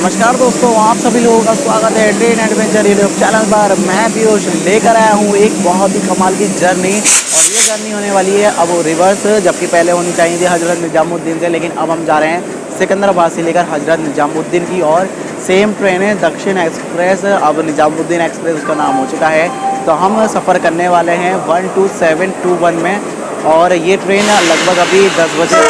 नमस्कार दोस्तों, आप सभी लोगों का स्वागत है ट्रेन एडवेंचर यूट्यूब चैनल पर। मैं पीयूष लेकर आया हूँ एक बहुत ही कमाल की जर्नी, और ये जर्नी होने वाली है अब रिवर्स, जबकि पहले होनी चाहिए थी हजरत निजामुद्दीन से, लेकिन अब हम जा रहे हैं सिकंदराबाद से लेकर हजरत निजामुद्दीन की। और सेम ट्रेन है दक्षिण एक्सप्रेस, अब निजामुद्दीन एक्सप्रेस उसका नाम हो चुका है। तो हम सफ़र करने वाले हैं 12721 में, और ये ट्रेन लगभग अभी 10 बजे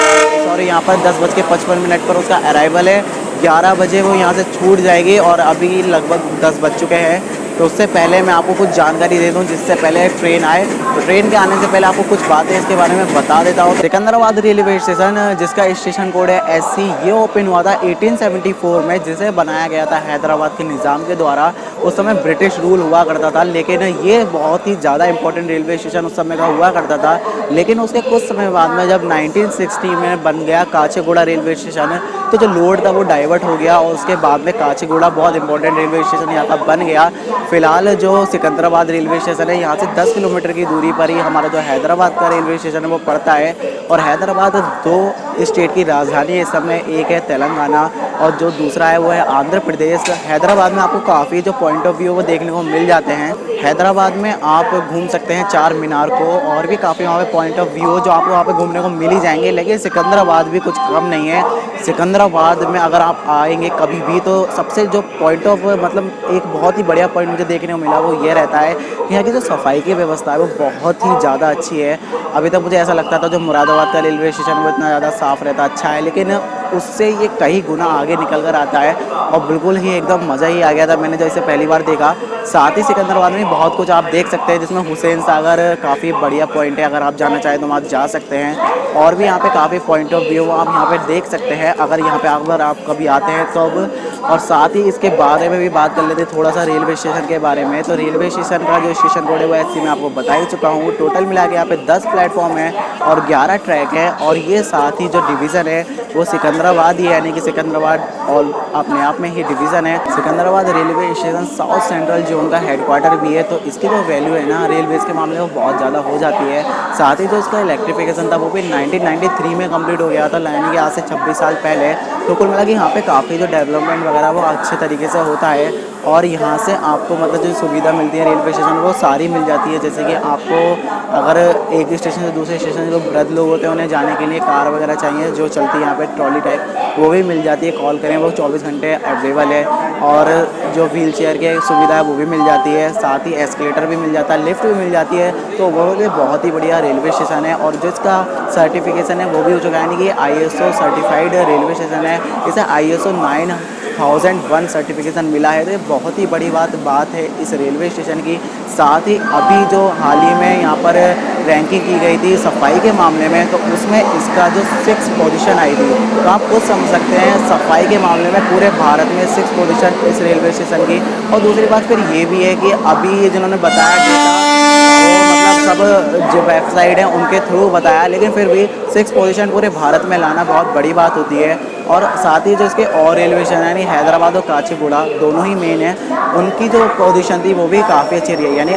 यहाँ पर 10:55 पर उसका अराइवल है। 11 बजे वो यहाँ से छूट जाएगी, और अभी लगभग 10 बज चुके हैं। तो उससे पहले मैं आपको कुछ जानकारी दे दूँ, जिससे पहले ट्रेन आए। तो ट्रेन के आने से पहले आपको कुछ बातें इसके बारे में बता देता हूँ। सिकंदराबाद रेलवे स्टेशन, जिसका स्टेशन कोड है SC, ये ओपन हुआ था 1874 में, जिसे बनाया गया था हैदराबाद के निज़ाम के द्वारा। उस समय ब्रिटिश रूल हुआ करता था, लेकिन ये बहुत ही ज़्यादा इंपॉर्टेंट रेलवे स्टेशन उस समय का हुआ करता था। लेकिन उसके कुछ समय बाद में जब 1960 में बन गया काचीगुड़ा रेलवे स्टेशन, तो जो लोड था वो डाइवर्ट हो गया, और उसके बाद में काचीगुड़ा बहुत इंपॉर्टेंट रेलवे स्टेशन यहाँ का बन गया। फ़िलहाल जो सिकंदराबाद रेलवे स्टेशन है, यहाँ से 10 किलोमीटर की दूरी पर ही हमारा जो हैदराबाद का रेलवे स्टेशन है वो पड़ता है। और हैदराबाद 2 स्टेट की राजधानी है इस समय, एक है तेलंगाना और जो दूसरा है वो है आंध्र प्रदेश। हैदराबाद में आपको काफ़ी जो पॉइंट ऑफ व्यू वो देखने को मिल जाते हैं। हैदराबाद में आप घूम सकते हैं चार मीनार को, और भी काफ़ी वहाँ पे पॉइंट ऑफ व्यू जो आपको वहाँ पे घूमने को मिल ही जाएंगे। लेकिन सिकंदराबाद भी कुछ कम नहीं है। सिकंदराबाद में अगर आप आएंगे कभी भी, तो सबसे जो पॉइंट ऑफ मतलब एक बहुत ही बढ़िया पॉइंट मुझे देखने को मिला वो ये रहता है कि यहाँ की जो सफाई की व्यवस्था है वो बहुत ही ज़्यादा अच्छी है। अभी तक मुझे ऐसा लगता था जो मुरादाबाद का रेलवे स्टेशन वो इतना ज़्यादा साफ़ रहता, अच्छा है, लेकिन उससे ये कई गुना आगे निकल कर आता है, और बिल्कुल ही एकदम मज़ा ही आ गया था मैंने जब इसे पहली बार देखा। साथ ही सिकंदराबाद में बहुत कुछ आप देख सकते हैं, जिसमें हुसैन सागर काफ़ी बढ़िया पॉइंट है। अगर आप जाना चाहें तो आप जा सकते हैं, और भी यहाँ पे काफ़ी पॉइंट ऑफ व्यू आप यहाँ पे देख सकते हैं अगर यहाँ पे अगर आप कभी आते हैं तो। और साथ ही इसके बारे में भी बात कर लेते हैं थोड़ा सा रेलवे स्टेशन के बारे में। तो रेलवे स्टेशन का जो स्टेशन कोड है वो SC मैं आपको बता ही चुका हूँ। टोटल मिला के यहाँ पे 10 प्लेटफॉर्म है और 11 ट्रैक है, और ये साथ ही जो डिवीज़न है वो सिकंदराबाद ही है, यानी कि सिकंदराबाद और अपने आप में ही डिवीज़न है। Secunderabad railway station south central zone का हेडक्वार्टर भी है, तो इसकी जो वैल्यू है ना रेलवेज़ के मामले में बहुत ज़्यादा हो जाती है। साथ ही जो इसका इलेक्ट्रिफिकेशन था वो भी 1993 में कंप्लीट हो गया था, यानी कि आज से 26 साल पहले। तो कुल मिला कि यहाँ पे काफ़ी जो डेवलपमेंट वगैरह वो अच्छे तरीके से होता है, और यहाँ से आपको मतलब जो सुविधा मिलती है रेलवे स्टेशन वो सारी मिल जाती है। जैसे कि आपको अगर एक स्टेशन से दूसरे स्टेशन जो वृद्ध लोग होते हैं उन्हें जाने के लिए कार वगैरह चाहिए जो चलती है यहाँ पे ट्रॉली टाइप, वो भी मिल जाती है। कॉल करें वो 24 घंटे अवेलेबल है, और जो व्हील चेयर की सुविधा है वो भी मिल जाती है। साथ ही एस्केलेटर भी मिल जाता है, लिफ्ट भी मिल जाती है। तो वो भी बहुत ही बढ़िया रेलवे स्टेशन है, और जो इसका सर्टिफिकेशन है वो भी हो चुका है, यानी कि ISO सर्टिफाइड रेलवे स्टेशन है। इसे ISO 9001 सर्टिफिकेशन मिला है। तो ये बहुत ही बड़ी बात है इस रेलवे स्टेशन की। साथ ही अभी जो हाल ही में यहाँ पर रैंकिंग की गई थी सफाई के मामले में, तो उसमें इसका जो 6 पोजीशन आई थी, तो आप खुद समझ सकते हैं सफाई के मामले में पूरे भारत में 6 पोजीशन इस रेलवे स्टेशन की। और दूसरी बात फिर ये भी है कि अभी जिन्होंने बताया वो मतलब सब जो वेबसाइट हैं उनके थ्रू बताया, लेकिन फिर भी 6 पोजीशन पूरे भारत में लाना बहुत बड़ी बात होती है। और साथ ही जो इसके और रेलवे स्टेशन यानी हैदराबाद और काचीगुड़ा दोनों ही मेन है, उनकी जो पोजीशन थी वो भी काफ़ी अच्छी रही है, यानी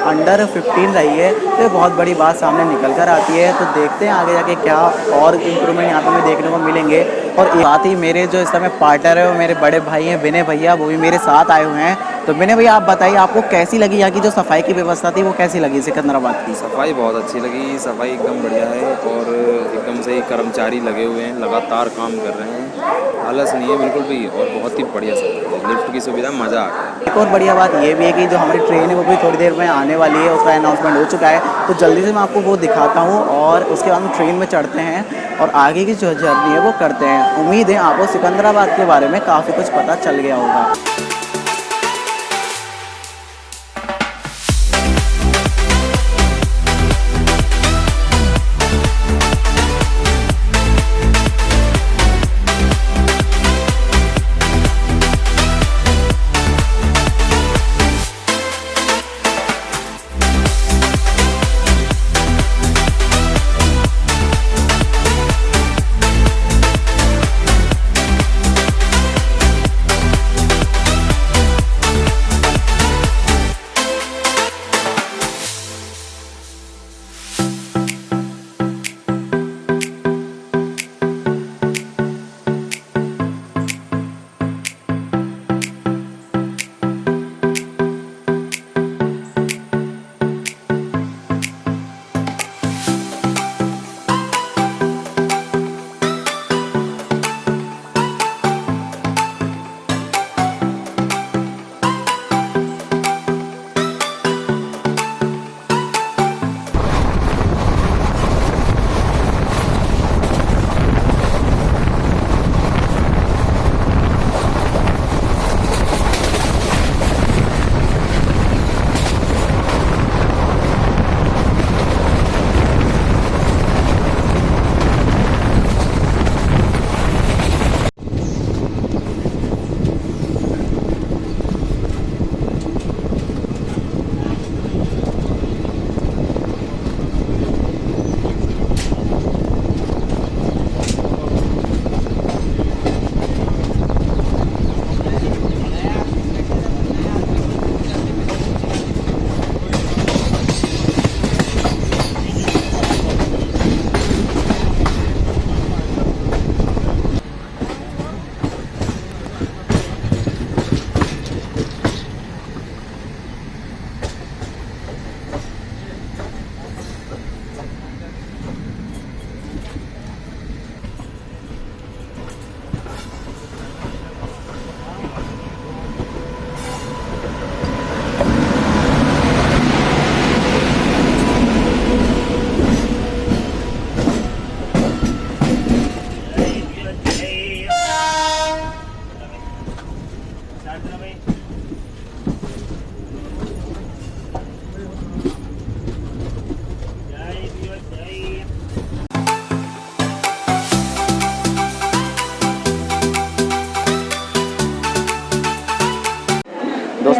अंडर 15 रही है। तो बहुत बड़ी बात सामने निकल कर आती है। तो देखते हैं आगे जाके क्या और इम्प्रूवमेंट यहाँ पे हमें देखने को मिलेंगे। और साथ ही मेरे जो इस समय पार्टनर है वो मेरे बड़े भाई हैं विनय भैया, वो भी मेरे साथ आए हुए हैं। तो विनय भैया आप बताइए आपको कैसी लगी यहाँ की जो सफाई की व्यवस्था थी, वो कैसी लगी सिकंदराबाद की? सफाई बहुत अच्छी लगी, सफाई एकदम बढ़िया है, और एकदम से कर्मचारी लगे हुए हैं, लगातार काम कर रहे हैं, आलस नहीं है बिल्कुल भी, और बहुत ही बढ़िया सफाई है। लिफ्ट की सुविधा मज़ा आ गया। एक और बढ़िया बात ये भी है कि जो हमारी ट्रेन है वो भी थोड़ी देर में आने वाली है, उसका अनाउंसमेंट हो चुका है। तो जल्दी से मैं आपको वो दिखाता हूँ, और उसके बाद हम ट्रेन में चढ़ते हैं और आगे की जो जर्नी है वो करते हैं। उम्मीद है आपको सिकंदराबाद के बारे में काफ़ी कुछ पता चल गया होगा।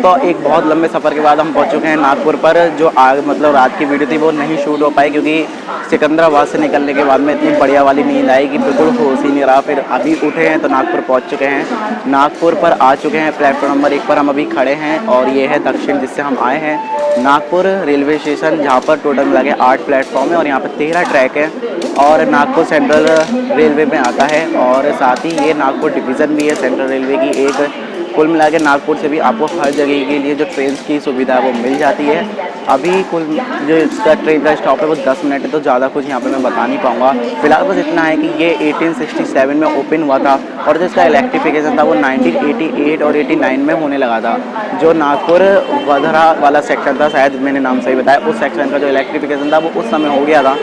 दोस्तों एक बहुत लंबे सफ़र के बाद हम पहुंच चुके हैं नागपुर पर। जो मतलब रात की वीडियो थी वो नहीं शूट हो पाई क्योंकि सिकंदराबाद से निकलने के बाद में इतनी बढ़िया वाली नींद आई कि बिल्कुल होश ही नहीं रहा। फिर अभी उठे हैं तो नागपुर पहुंच चुके हैं। नागपुर पर आ चुके हैं, प्लेटफॉर्म नंबर 1 पर हम अभी खड़े हैं और ये है दक्षिण जिससे हम आए हैं। नागपुर रेलवे स्टेशन जहाँ पर टोटल मिला के 8 प्लेटफॉर्म है और यहाँ पर 13 ट्रैक है और नागपुर सेंट्रल रेलवे में आता है और साथ ही ये नागपुर डिवीज़न भी है सेंट्रल रेलवे की एक। कुल मिला के नागपुर से भी आपको हर जगह के लिए जो ट्रेन की सुविधा है वो मिल जाती है। अभी कुल जो इसका ट्रेन का स्टॉप है वो 10 मिनट है तो ज़्यादा कुछ यहाँ पे मैं बता नहीं पाऊँगा। फिलहाल बस इतना है कि ये 1867 में ओपन हुआ था और जो इसका इलेक्ट्रिफिकेशन था वो 1988 और 89 में होने लगा था। जो नागपुर वधरा वाला सेक्शन था, शायद मैंने नाम सही बताया, उस सेक्शन का जो इलेक्ट्रिफिकेशन था वो उस समय हो गया था।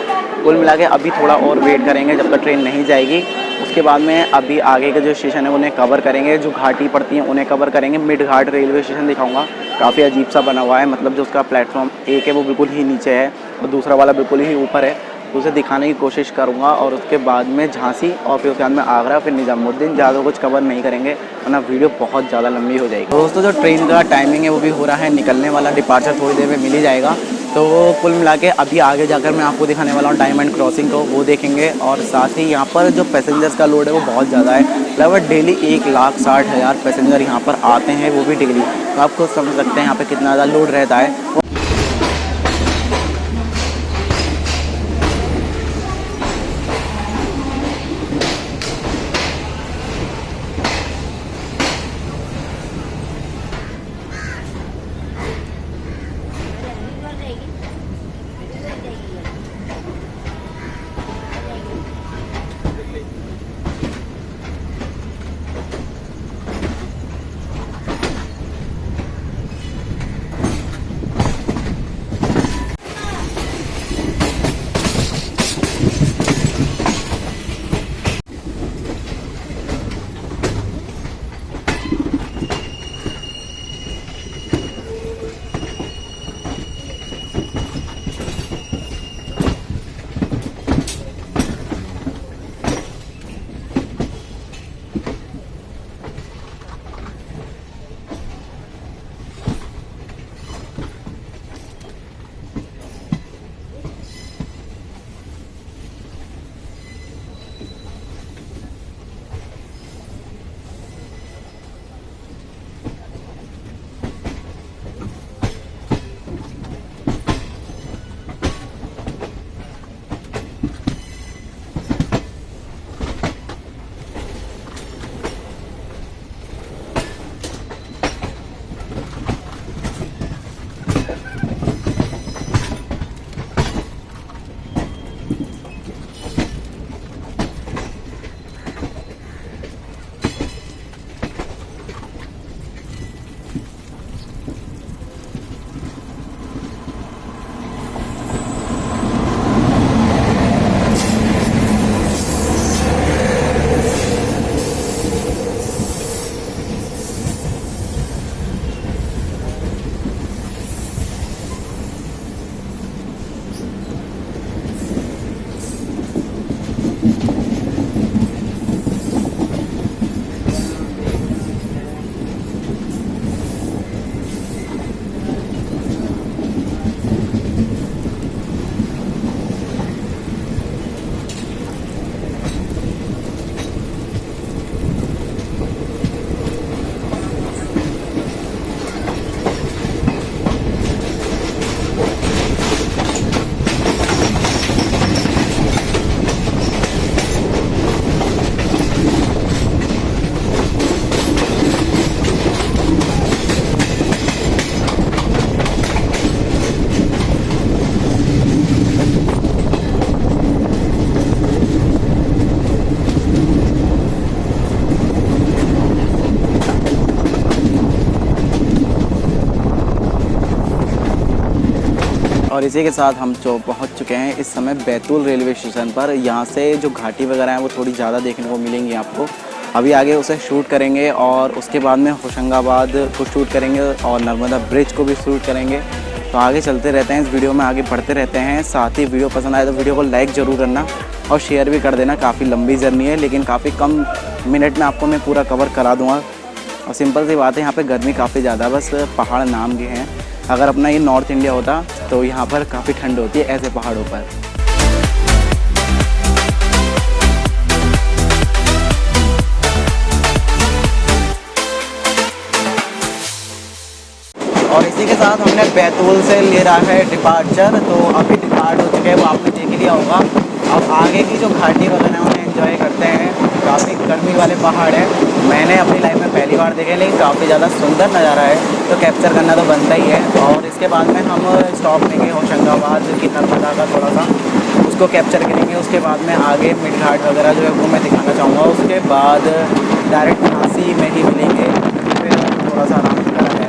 कुल मिला के अभी थोड़ा और वेट करेंगे जब तक ट्रेन नहीं जाएगी। उसके बाद में अभी आगे के जो स्टेशन है उन्हें कवर करेंगे, जो घाटी पड़ती हैं उन्हें कवर करेंगे। मिड घाट रेलवे स्टेशन दिखाऊंगा, काफ़ी अजीब सा बना हुआ है, मतलब जो उसका प्लेटफॉर्म 1 है वो बिल्कुल ही नीचे है और दूसरा वाला बिल्कुल ही ऊपर है, तो उसे दिखाने की कोशिश करूंगा। और उसके बाद में झांसी और फिर उसके बाद में आगरा, फिर निजामुद्दीन। ज़्यादा कुछ कवर नहीं करेंगे वरना वीडियो बहुत ज़्यादा लंबी हो जाएगी। दोस्तों जो ट्रेन का टाइमिंग है वो भी हो रहा है, निकलने वाला डिपार्चर थोड़ी देर में मिल ही जाएगा। तो कुल मिला के अभी आगे जाकर मैं आपको दिखाने वाला हूँ डायमंड क्रॉसिंग को, वो देखेंगे। और साथ ही यहाँ पर जो पैसेंजर्स का लोड है वो बहुत ज़्यादा है, लगभग डेली 1,60,000 पैसेंजर यहाँ पर आते हैं, वो भी डेली। तो आप खुद समझ सकते हैं यहाँ पे कितना ज़्यादा लोड रहता है। और इसी के साथ हम पहुंच चुके हैं इस समय बैतूल रेलवे स्टेशन पर। यहाँ से जो घाटी वगैरह हैं वो थोड़ी ज़्यादा देखने को मिलेंगी आपको। अभी आगे उसे शूट करेंगे और उसके बाद में होशंगाबाद को शूट करेंगे और नर्मदा ब्रिज को भी शूट करेंगे। तो आगे चलते रहते हैं, इस वीडियो में आगे बढ़ते रहते हैं। साथ ही वीडियो पसंद आए तो वीडियो को लाइक ज़रूर करना और शेयर भी कर देना। काफ़ी लंबी जर्नी है लेकिन काफ़ी कम मिनट में आपको मैं पूरा कवर करा दूँगा। और सिंपल सी बात है, यहाँ पे गर्मी काफ़ी ज़्यादा, बस पहाड़ नाम के हैं। अगर अपना ये नॉर्थ इंडिया होता तो यहाँ पर काफ़ी ठंड होती है ऐसे पहाड़ों पर। और इसी के साथ हमने बैतूल से ले रहा है डिपार्चर, तो अभी डिपार्ट हो चुके हैं, वो आपने देख लिया होगा। अब आगे की जो घाटी वगैरह है उन्हें एंजॉय करते हैं। काफ़ी गर्मी वाले पहाड़ हैं, मैंने अपनी लाइफ में पहली बार देखे, लेकिन काफ़ी ज़्यादा सुंदर नज़ारा है, तो कैप्चर करना तो बनता ही है। और इसके बाद में हम स्टॉप लेंगे होशंगाबाद की नर्मदा का, थोड़ा सा उसको कैप्चर करेंगे। उसके बाद में आगे मिड घाट वगैरह जो है वो मैं दिखाना चाहूँगा। उसके बाद डायरेक्ट झांसी में ही मिलेंगे, फिर थोड़ा सा आराम करा जाएगा।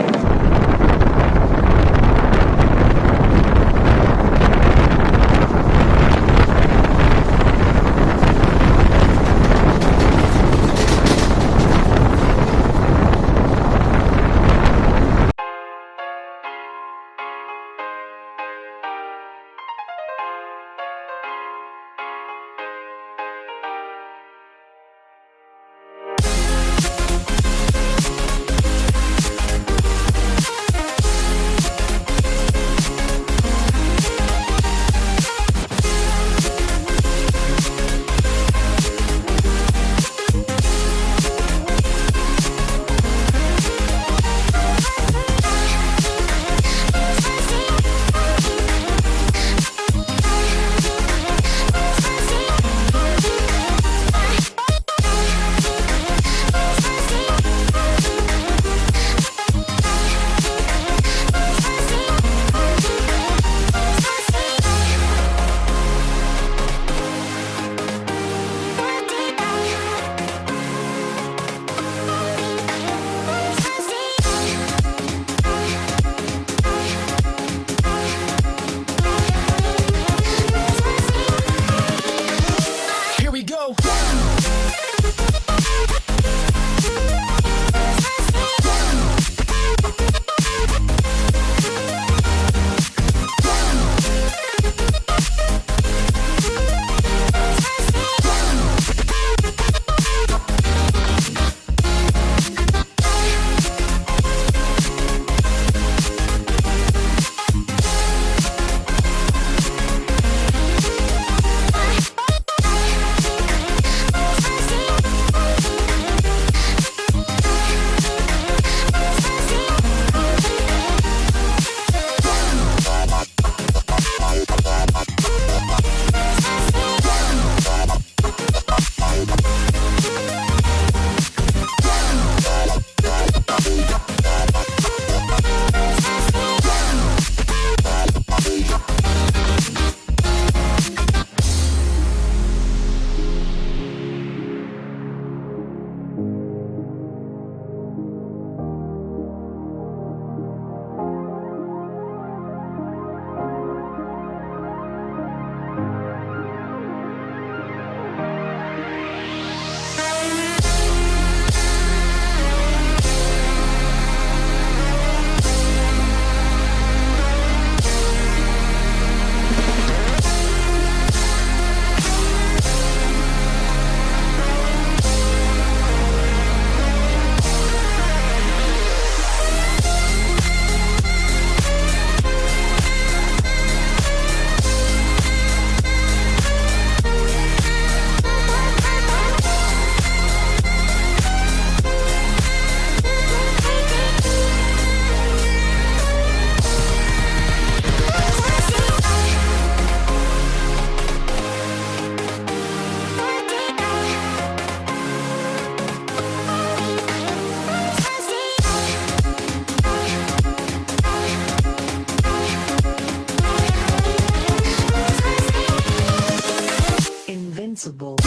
invincible.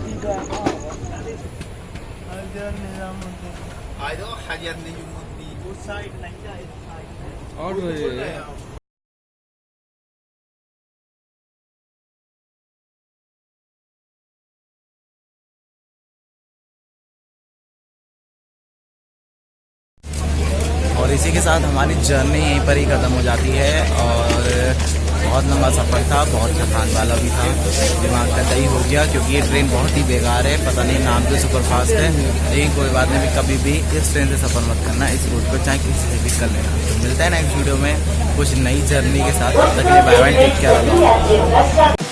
ठीक है और इसी के साथ हमारी जर्नी यहीं पर ही ख़त्म हो जाती है। और बहुत लंबा सफ़र था, बहुत थकान वाला भी था, दिमाग का दही हो गया क्योंकि ये ट्रेन बहुत ही बेकार है। पता नहीं नाम तो सुपरफास्ट है, लेकिन कोई बात नहीं, कभी भी इस ट्रेन से सफ़र मत करना, इस रूट पर चाहे किसी से भी कर लेना। तो मिलता है नेक्स्ट वीडियो में कुछ नई जर्नी के साथ, तब तक के लिए बाय बाय, टेक केयर।